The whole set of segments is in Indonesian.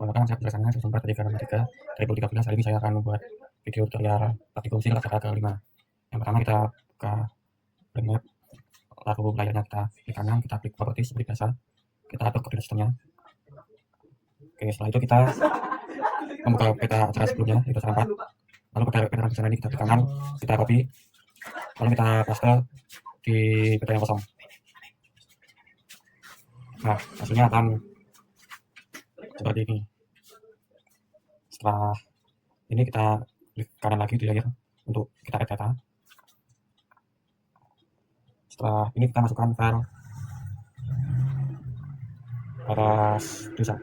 Perkenalkan, saya Putra Sana, sesumber 3 2013. Kali ini saya akan membuat video tutorial praktikum sil kata ke-5. Yang pertama kita buka blank map, lalu layarnya kita klik kanan, kita klik properties seperti biasa, kita atur koordinat sistemnya. Oke, setelah itu kita membuka peta acara sebelumnya, itu acara 4. Lalu pada peta acara ini kita klik kanan, kita copy, lalu kita paste di peta yang kosong. Nah, hasilnya akan seperti ini. Setelah ini kita klik kanan lagi di layer untuk kita add data. Setelah ini kita masukkan file batas desa.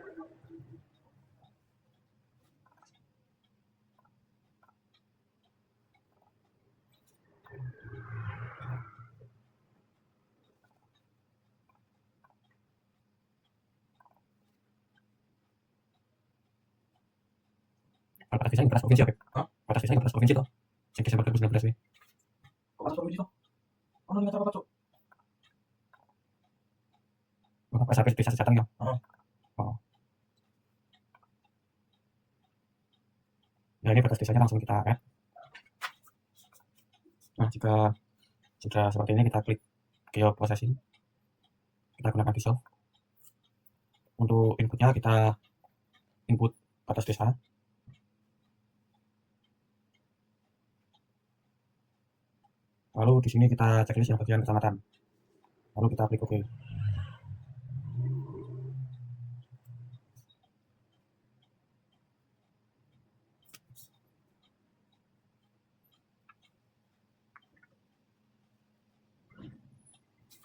Batas desa yang batas provinsi, batas desa yang batas provinsi toh. Yang Desember 2019 nih. Kok batas provinsi toh? Ono ning apa Cuk? Bapak SAP desa Sejateng ya. Oh. Ya ini batas desanya langsung kita add. Nah, jika sudah seperti ini kita klik geoprocessing. Kita gunakan dissolve. Untuk inputnya kita input batas desa. Lalu di sini kita checklist yang bagian kecamatan. Lalu kita klik OK.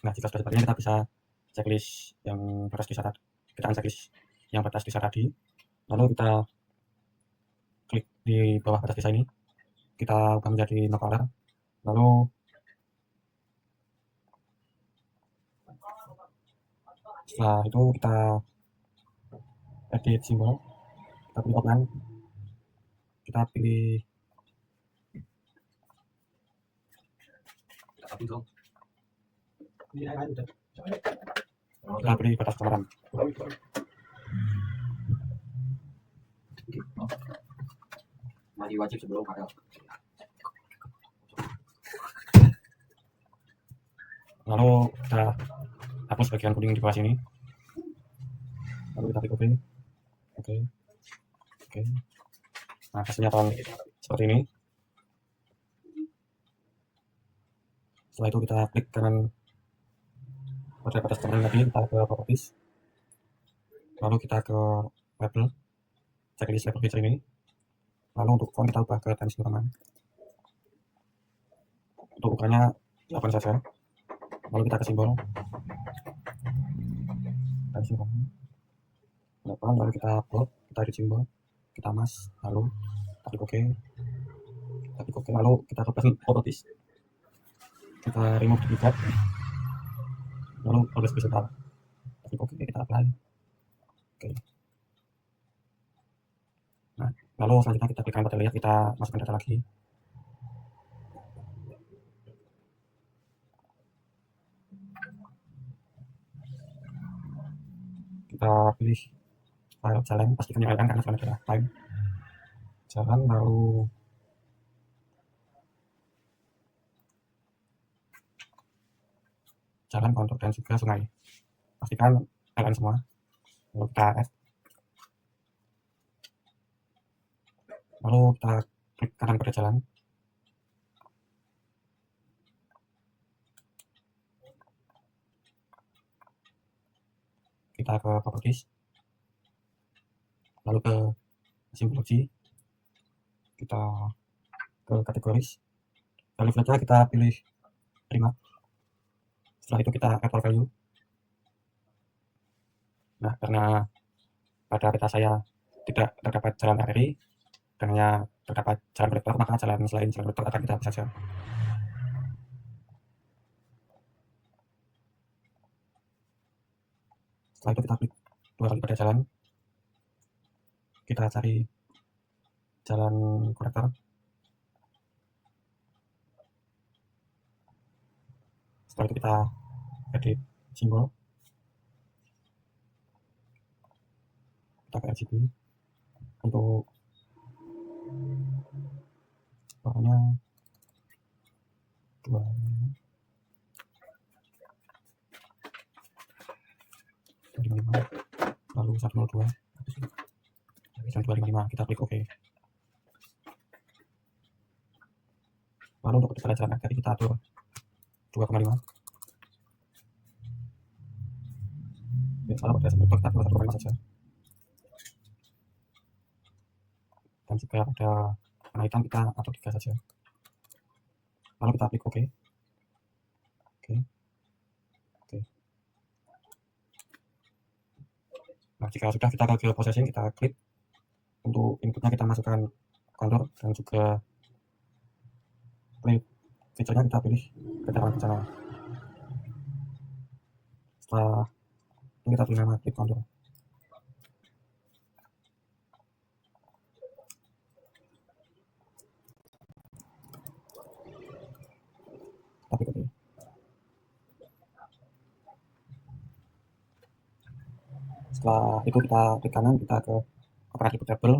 Nah, jika sudah seperti ini kita bisa checklist yang batas desa tadi. Kita akan checklist yang batas desa tadi. Lalu kita klik di bawah batas desa ini. Kita ubah menjadi no color. Lalu setelah itu kita edit simbol, kita pilih outline, kita pilih batas kecamatan. Masih wajib sebelum KL. Lalu kita hapus bagian kuning di bawah sini. Lalu kita klik OK. Oke. Nah, hasilnya akan seperti ini. Setelah itu kita klik kanan pada batas kecamatan tadi, kita ke properties. Lalu kita ke label, checklist label feature ini. Lalu untuk font kita ubah ke Times New Roman. Untuk ukurannya 8 saja. Lalu kita ke simbol Times New Roman 8. Lalu kita bold, kita edit simbol, kita mas, lalu kita klik OK. Lalu kita ke properties, kita remove duplicate, lalu progress horizontal, kita klik OK, kita apply. Oke. Nah, lalu selanjutnya kita klik pada layer, kita masukkan data lagi. Kita pilih file jalan, pastikan nyalakan karena jalan adalah time. Jalan, lalu jalan, kontur, dan juga sungai. Pastikan LN semua. Lalu kita add. Lalu kita klik kanan pada jalan. Kita ke properties. Lalu ke simbology. Kita ke kategoris. Value flag kita pilih 5. Setelah itu kita add value. Nah, karena pada peta saya tidak terdapat jalan arteri dan hanya terdapat jalan kolektor, maka jalan selain jalan kolektor akan kita hapus saja. Setelah itu kita klik 2 kali pada jalan, kita cari jalan kolektor. Setelah itu kita edit simbol, kita ke RGB, untuk warnanya 2 255 lalu 102 dan 255 kita klik OK. Lalu untuk ketebalan jalan tadi kita atur 2,5. Ya, kalau pada sebelum kita atur 1,5 saja. Dan jika pada warna hitam kita atur 3 saja. Lalu kita klik OK. Oke. Nah, jika sudah kita ke processing, kita klik. Untuk inputnya kita masukkan kontur dan juga play feature-nya kita pilih keterangan bencana. Setelah ini kita pilih nama klik kontur. Kita klik OK. Setelah itu kita klik kanan, kita ke operasi table,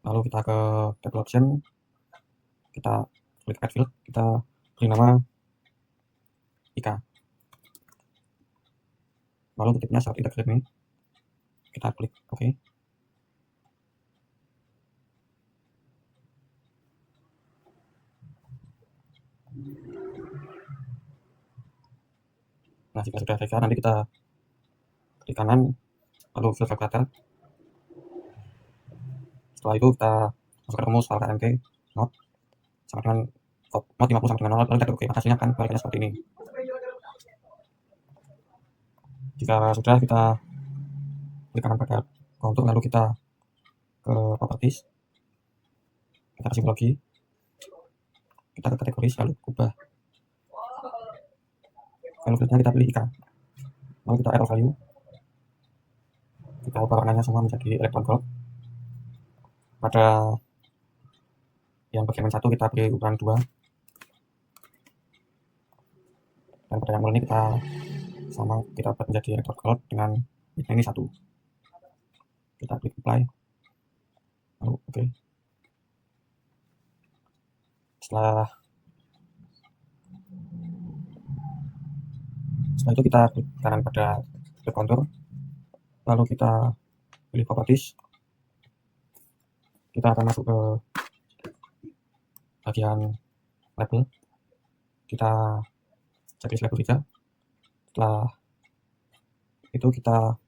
lalu kita ke table option, kita klik add field, kita beri nama Ika, lalu titipnya saat integrate ini kita klik OK. Nah, jika sudah selesai, nanti kita klik kanan lalu field calculator. Setelah itu kita masukkan rumus file KMT not sama dengan not 50 sama dengan 0, lalu kita klik OK. Hasilnya akan baliknya seperti ini. Jika sudah, kita klik kanan pada kontur, lalu kita ke properties, kita kasih logi, kita ke kategori, lalu ubah value fieldnya, kita pilih IK, lalu kita arrow value, kita ubah warnanya semua menjadi electron gold. Pada yang bagian 1 kita beri ukuran 2, dan pada yang ini kita sama, kita buat menjadi electron gold dengan ini 1. Kita klik apply, lalu OK. Setelah itu kita klik kanan pada kontur, lalu kita pilih properties, kita akan masuk ke bagian label, kita checklist label 3. Setelah itu kita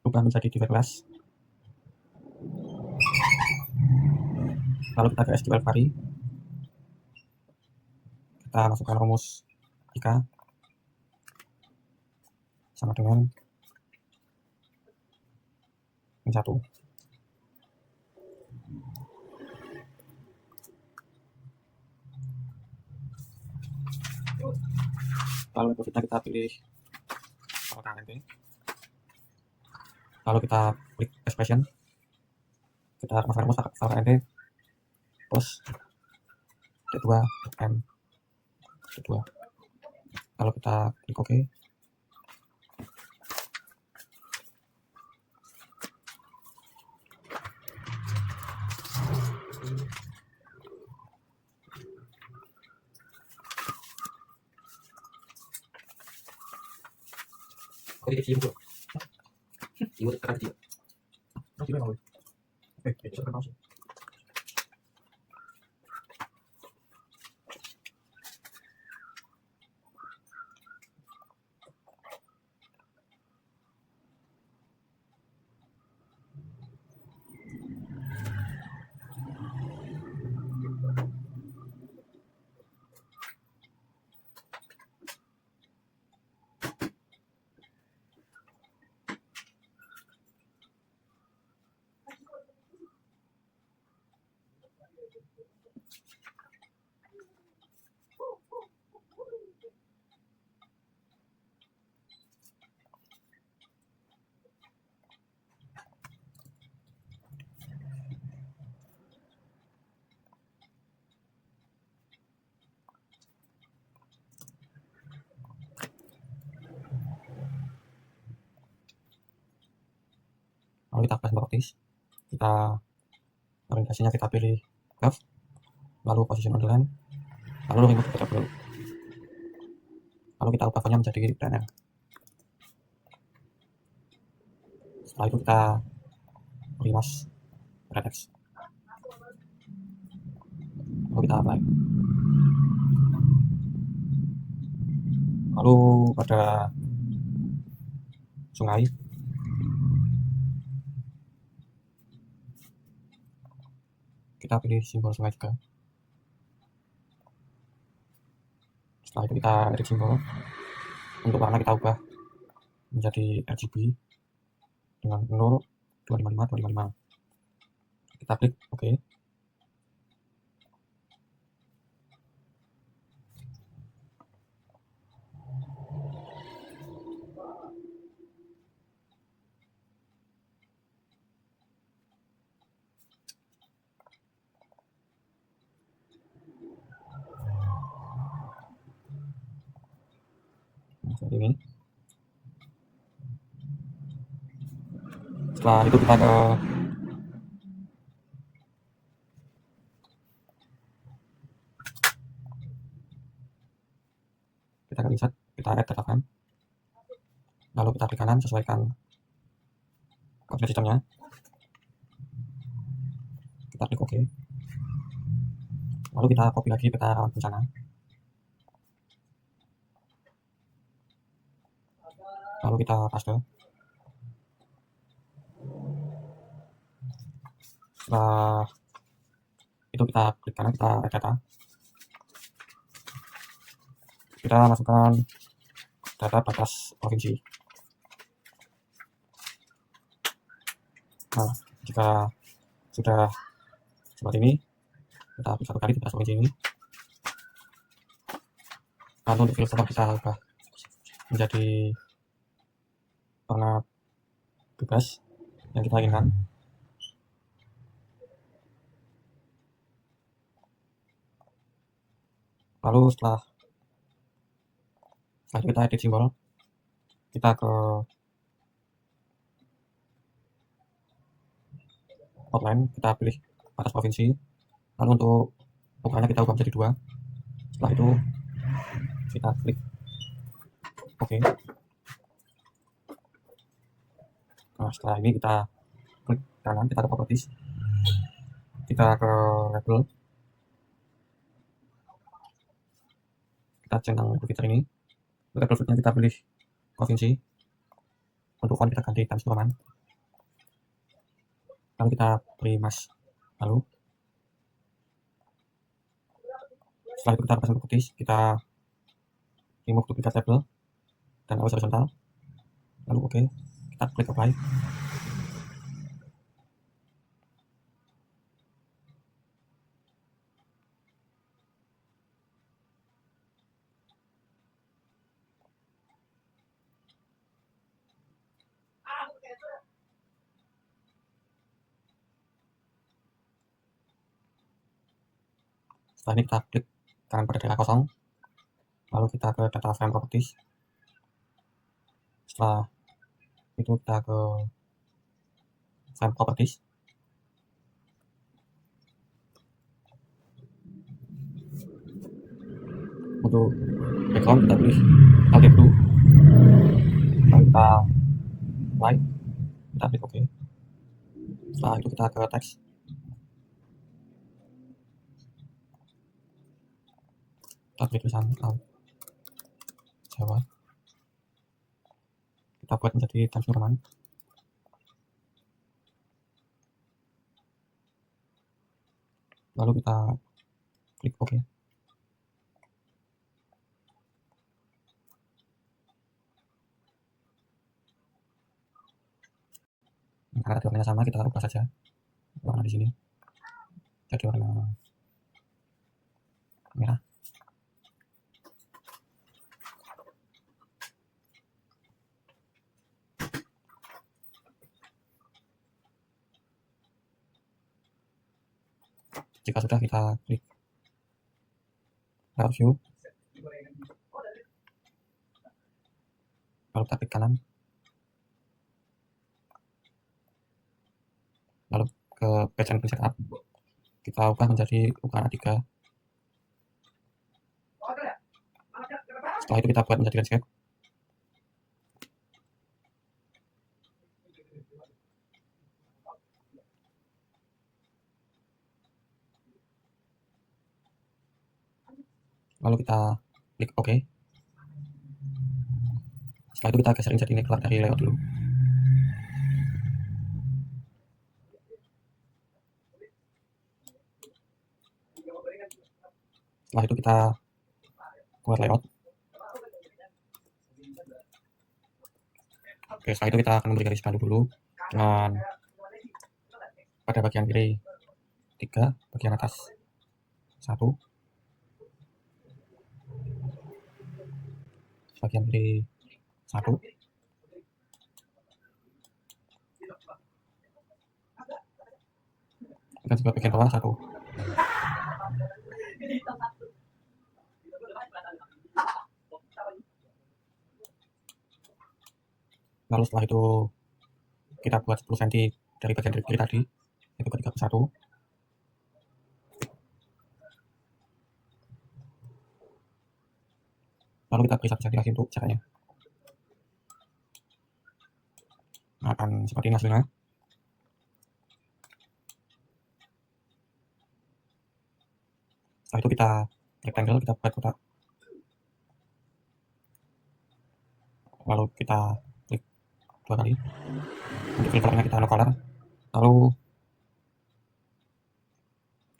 ubah menjadi default class, lalu kita ke SQL query, kita masukkan rumus IK sama dengan ini 1. Lalu depositnya kita pilih KMT, lalu kita klik expression, kita masukkan rumus KMT plus D2 M D2, lalu kita klik OK. Kok titik sih bro? Ibu tekan titik. Terus gimana? Bisa tekan mouse. Lalu kita press properties, kita orientasinya kita pilih curve, lalu position on the line, lalu remove the table. Lalu kita ubah font-nya menjadi PNL. Setelah itu kita beri mas text, lalu kita apply. Lalu pada sungai kita pilih simbol sungai juga. Setelah itu kita edit simbol. Untuk warna kita ubah menjadi RGB dengan 0, 255, 255. Kita klik OK. Seperti ini. Setelah itu kita ke insert, kita add data frame, lalu kita klik kanan sesuaikan koordinat sistemnya, kita klik OK, lalu kita copy lagi peta rawan bencana, lalu kita paste. Setelah itu kita klik kanan, kita add data, kita masukkan data batas provinsi. Nah, jika sudah seperti ini, kita klik satu kali di batas provinsi ini. Lalu untuk filter kita ubah menjadi warna bebas yang kita inginkan. Lalu setelah itu kita edit simbol, kita ke outline, kita pilih batas provinsi, lalu untuk ukurannya kita ubah menjadi 2. Setelah itu kita klik OK. Nah, setelah ini kita klik kanan, kita ke properties, kita ke label, kita centang label fitur ini. Label fiturnya kita pilih provinsi, untuk font kita ganti Times New Roman, lalu kita beri mas, lalu setelah itu kita pasang properties, kita remove duplicate label dan always horizontal, lalu OK, kita klik apply. Setelah ini kita klik kanan pada daerah kosong, lalu kita ke data frame properties. Setelah itu kita ke frame properties, untuk background kita pilih Alt Blue, lalu kita white, kita klik OK. Setelah itu kita ke teks, kita klik tulisan Jawa, kita buat menjadi Times New Roman, lalu kita klik OK. Karena warnanya sama, kita ubah saja warna di sini jadi warna merah. Jika sudah, kita klik layout view, lalu kita klik kanan, ke page and print setup, kita ubah menjadi ukuran A3. Setelah itu kita buat menjadi landscape. Lalu kita klik OK. Setelah itu kita geserin jadi ini keluar dari layout dulu. Setelah itu kita buat layout. Oke, setelah itu kita akan memberi garis pandu dulu dengan pada bagian kiri 3, bagian atas 1, bagian kiri 1, dan juga bagian bawah 1. Lalu setelah itu kita buat 10 cm dari bagian kiri tadi, itu ke 31. Lalu kita beri 1 cm lagi untuk jaraknya. Nah, akan seperti ini hasilnya. Setelah itu kita rectangle, kita buat kotak. Lalu kita klik 2 kali. Untuk fill colornya kita no color. Lalu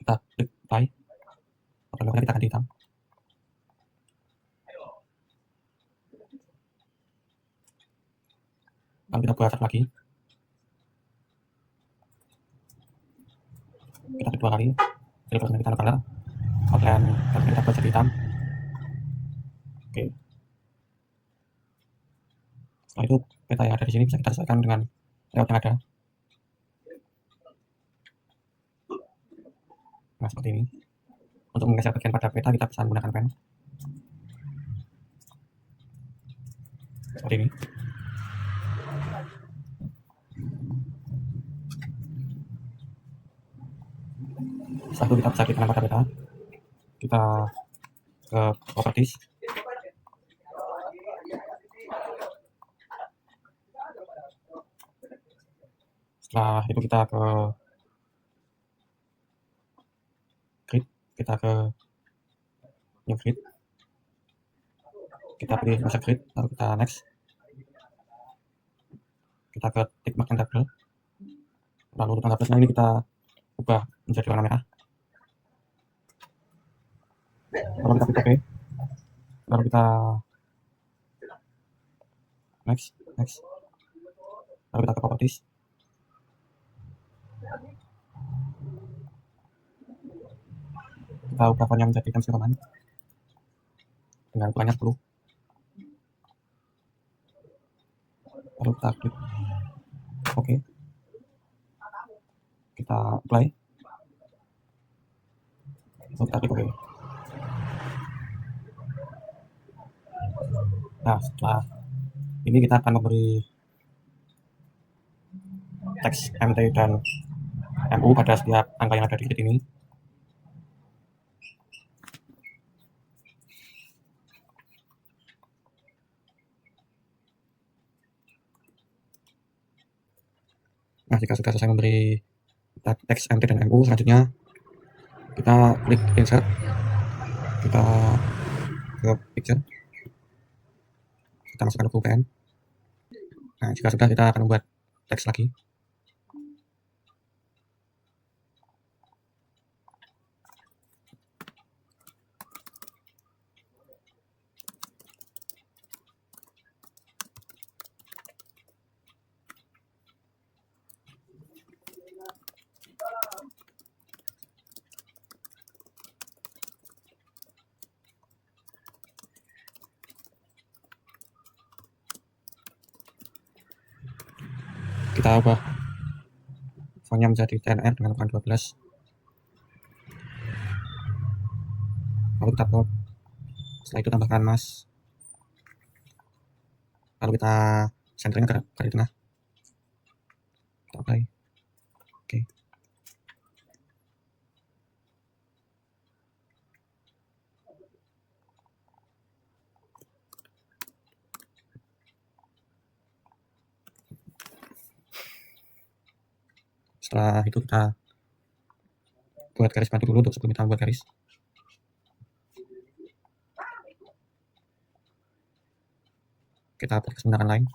kita klik apply. Warna kita ganti hitam. Lalu kita buat satu lagi. Kita klik 2 kali. Fill colornya kita no color. Outline kita buat jadi hitam. Oke. Setelah itu peta yang ada di sini bisa kita sesuaikan dengan layout yang ada. Nah, seperti ini. Untuk menggeser bagian pada peta kita bisa menggunakan pen. Seperti ini. Setelah itu kita bisa klik kanan pada peta. Kita ke properties. Setelah itu kita ke grid, kita ke new grid, kita pilih master grid, lalu kita next, kita ke tick mark and double, lalu tanggal plusnya ini kita ubah menjadi warna merah, lalu kita klik OK, lalu kita next, lalu kita ke properties, kita ubah fontnya menjadi Times New Roman dengan ukurannya 10, lalu kita klik OK, kita apply, lalu kita klik OK. Nah, setelah ini kita akan memberi teks MT dan MU pada setiap angka yang ada di grid ini. Nah, jika sudah selesai memberi teks MT dan MU, selanjutnya kita klik insert, kita ke picture, kita masukkan logo pen. Nah, jika sudah kita akan membuat teks lagi. Kita ubah fontnya menjadi TNR dengan ukuran 12. Lalu kita plot. Setelah itu tambahkan mas. Lalu kita centering ke garis tengah. Kita apply. Oke. Setelah itu kita buat garis bantu dulu untuk sebelum kita buat garis. Kita buat garis menggunakan line.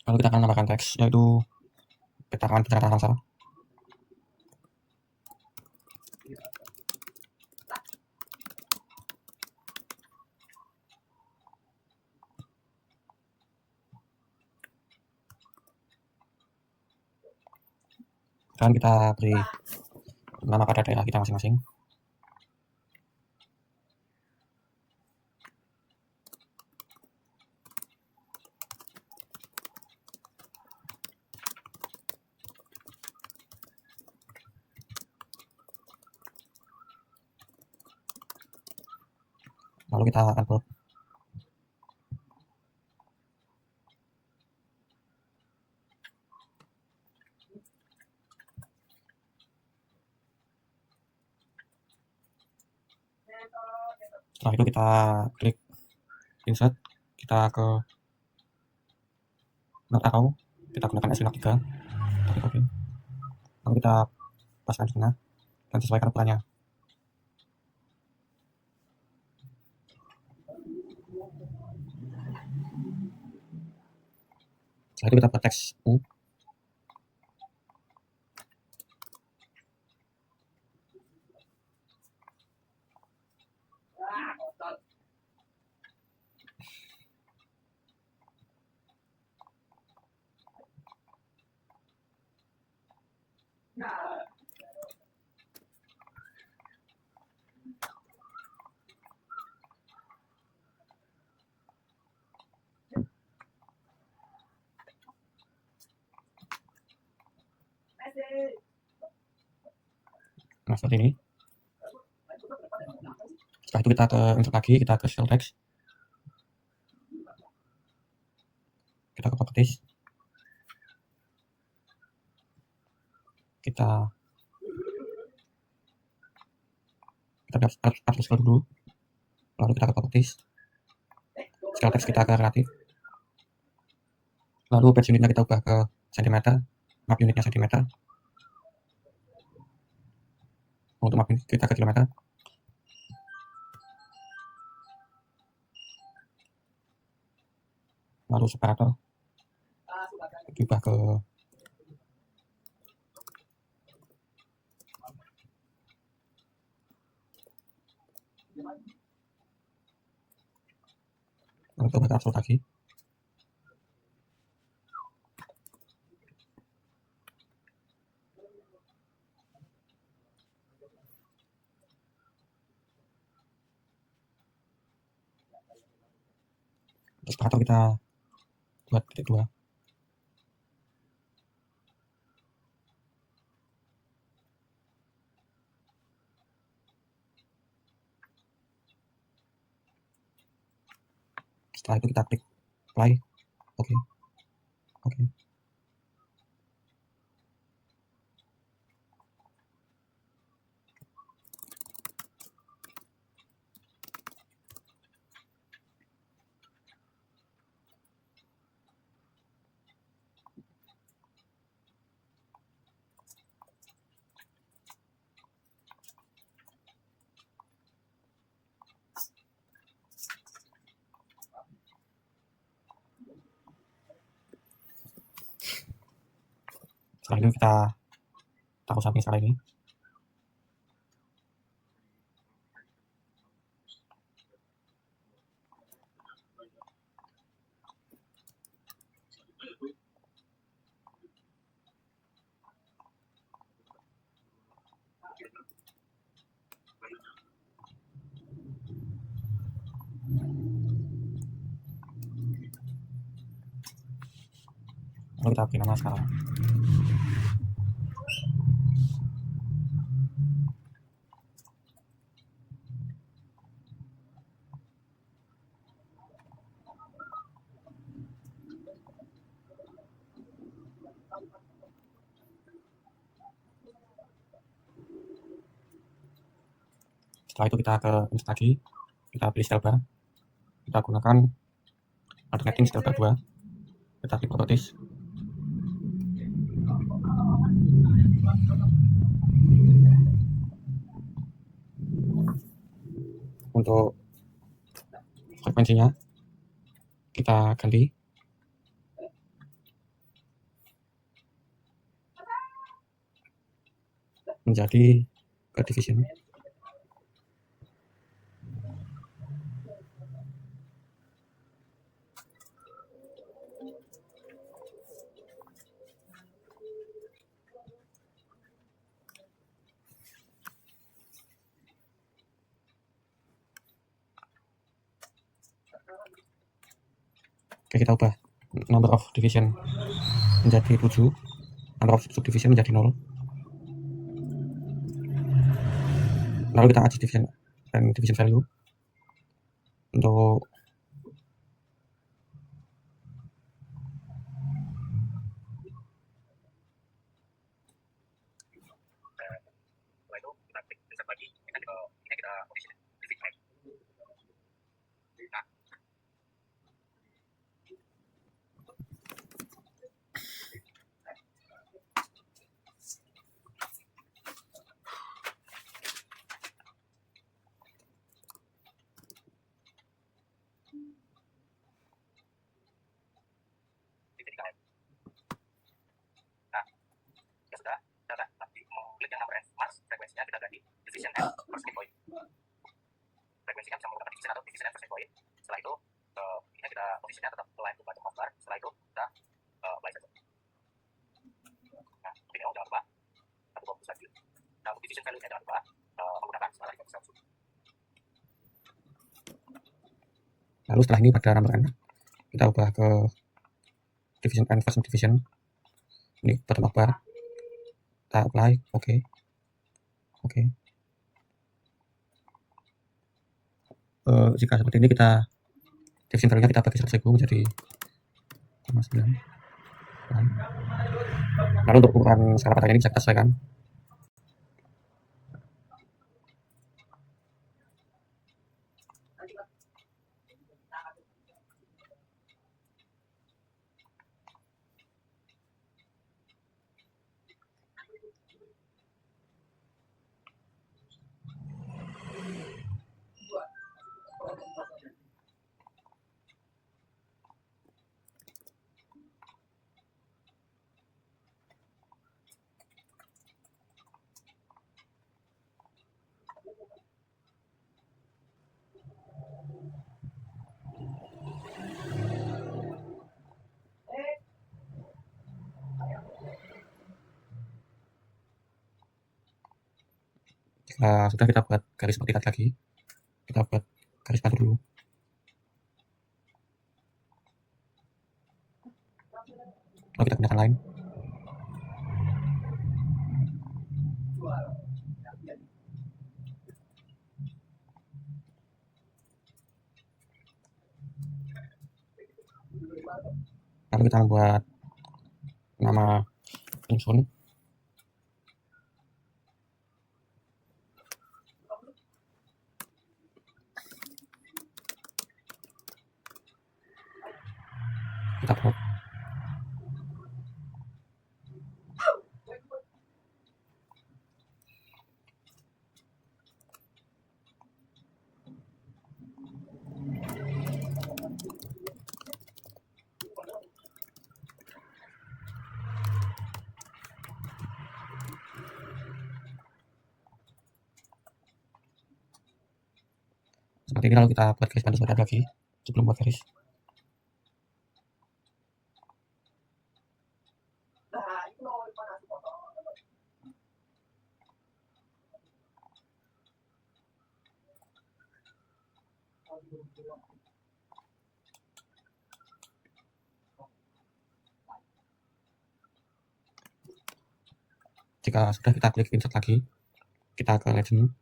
Lalu kita akan menambahkan teks, yaitu petakan pencerahan sel. Dan kita beri nama pada daerah kita masing-masing. Lalu kita upload. Setelah itu kita klik insert, kita ke not arrow, kita gunakan S53, kita klik OK. Lalu kita paskan di tengah dan sesuaikan ukurannya. Setelah itu kita buat teks U. Nah, seperti ini. Setelah itu kita ke insert lagi, kita ke cell text, kita ke properties, kita hapus scroll dulu, lalu kita ke properties, scale text kita ke relatif, lalu page unitnya kita ubah ke cm, map unitnya cm, untuk map unit kita ke kilometer, lalu separator diubah ke absolut lagi. Terus separator kita buat titik 2. Setelah itu kita klik apply, oke. Setelah itu kita taruh samping skala ini. Lalu kita beri nama skala. Setelah itu kita ke insert lagi, kita pilih style bar, kita gunakan alternating style bar 2, kita klik properties. Untuk frekuensinya kita ganti menjadi ke division. Oke, kita ubah number of division menjadi 7, number of subdivision menjadi 0. Lalu kita adjust division dan division value untuk Setelah itu kita klik insert lagi, kita position division. Nah, titik tiga. Nah, ya sudah, tapi mau klik yang number and mars, frekuensinya kita ganti division and first point. Frekuensi kan bisa menggunakan division atau division and first point. Setelah itu ini kita posisinya tetap align to bottom of bar. Setelah itu kita apply saja. Nah, ini jangan lupa satu fokus lagi. Nah, untuk division value-nya jangan lupa menggunakan skala 5%. lalu setelah ini pada number n kita ubah ke division and first division. Ini bottom of bar. Kita apply, oke. Jika seperti ini kita division value-nya kita bagi 100.000 menjadi 0,9. Lalu untuk ukuran skala padanya ini bisa kita sesuaikan. Sudah, kita buat garis seperti tadi lagi. Kita buat garis padu dulu. Lalu kita gunakan line. Lalu kita membuat nama function. Kita plot. Seperti ini lalu kita buat garis bantu sebagai lagi sebelum buat garis. Jika sudah, kita klik insert lagi, kita ke legend.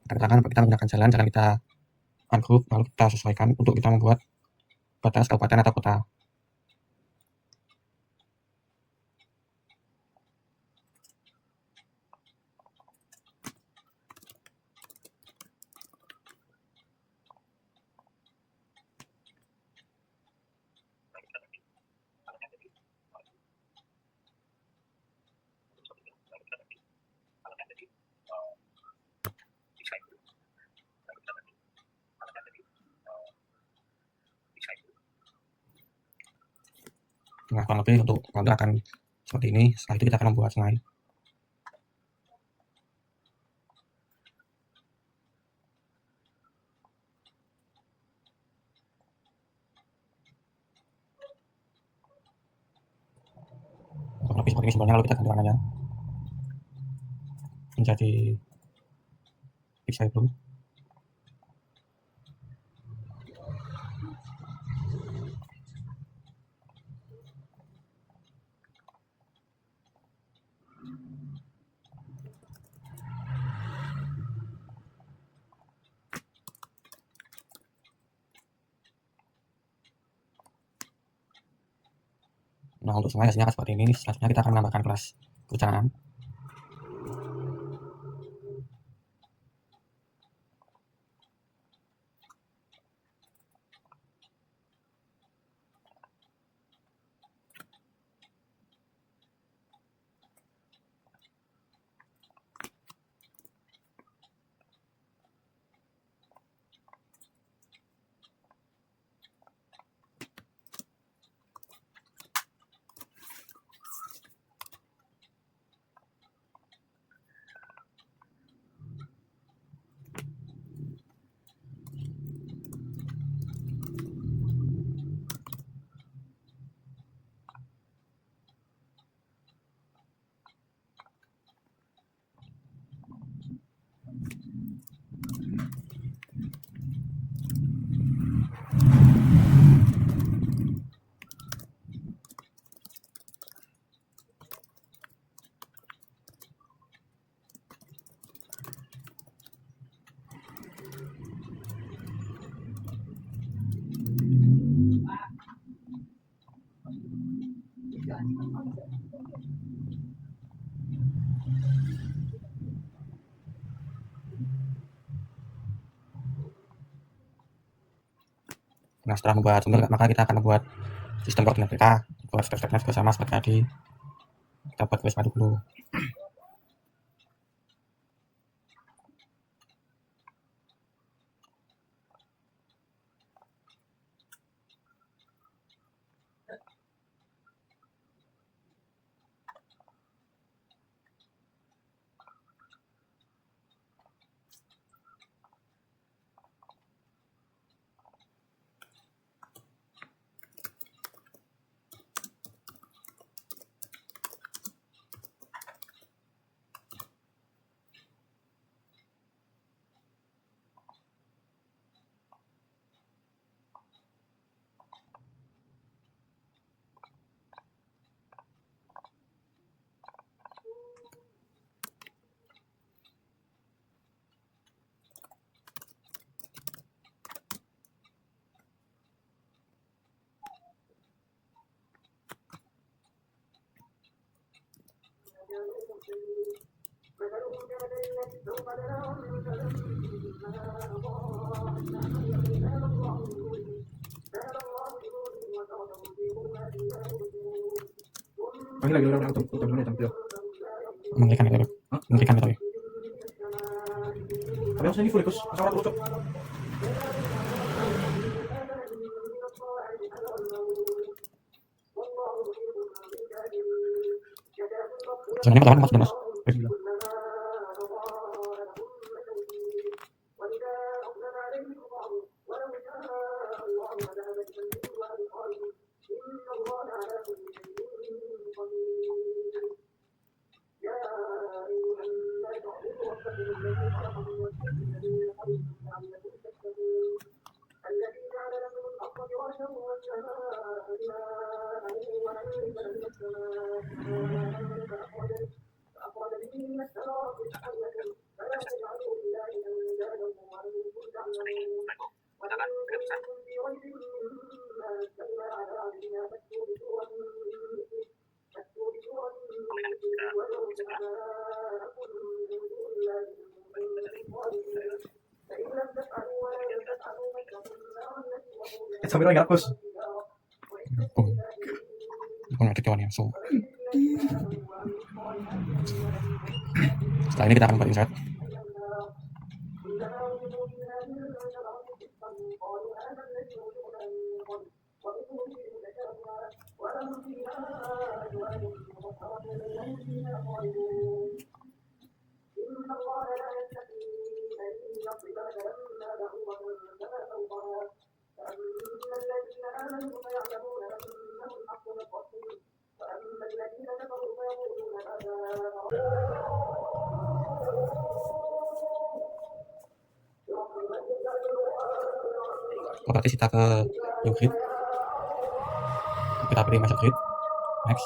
Kita katakan kita menggunakan jalan kita ungroup, lalu kita sesuaikan untuk kita membuat batas kabupaten atau kota. Nah, kurang lebih untuk kontur akan seperti ini. Setelah itu kita akan membuat sungai. Kurang lebih seperti ini simbolnya, lalu kita ganti warnanya menjadi pixel blue. Nah, untuk sungai hasilnya akan seperti ini. Selanjutnya kita akan menambahkan kelas kebencanaan. Nah, setelah membuat sumber, maka kita akan membuat sistem koordinat kita. Buat step-stepnya juga sama seperti tadi. Kita buat garis madu dulu. Panggil lagi orang untuk dulu ya tampil. Mengerikan gitu. Mengerikan gitu ya. Tapi harusnya ini full ikut pesawat terus cok. Sebenarnya perlawan mas mas. Seperti ini, Baikku. Gunakan gaya besar. Pemilihan kita segera. Sambil lagi hapus. Punya tujuan yang so. Setelah ini kita akan buat insert. Otomatis kita ke new grid, kita pilih master grid, next,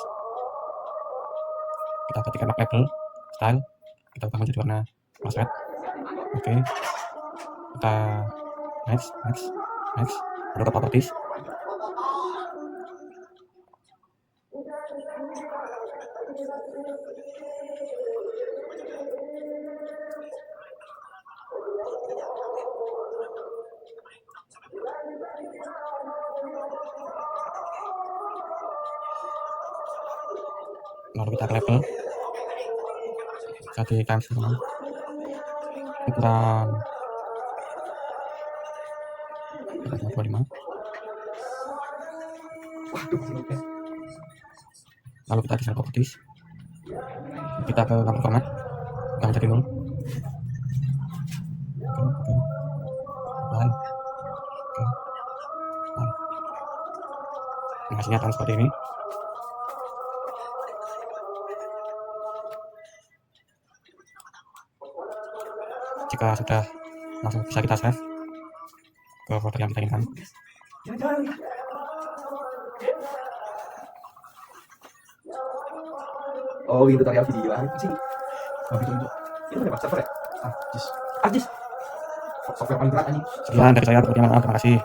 kita ketikkan map label, style, kita ubah menjadi warna mas red, oke, kita next, lalu ke properties, lalu kita ke level, jadi times teman, ukuran 25, lalu kita desain properties, kita ke gambar format yang jadi 0, hasilnya akan seperti ini. Jika sudah, langsung bisa kita save ke folder yang kita inginkan. Oh, ini tutorial video apa sih? Oh, itu. Itu ada server ya? Ajis. Software paling berat anjing. Sekian dari saya, terima kasih.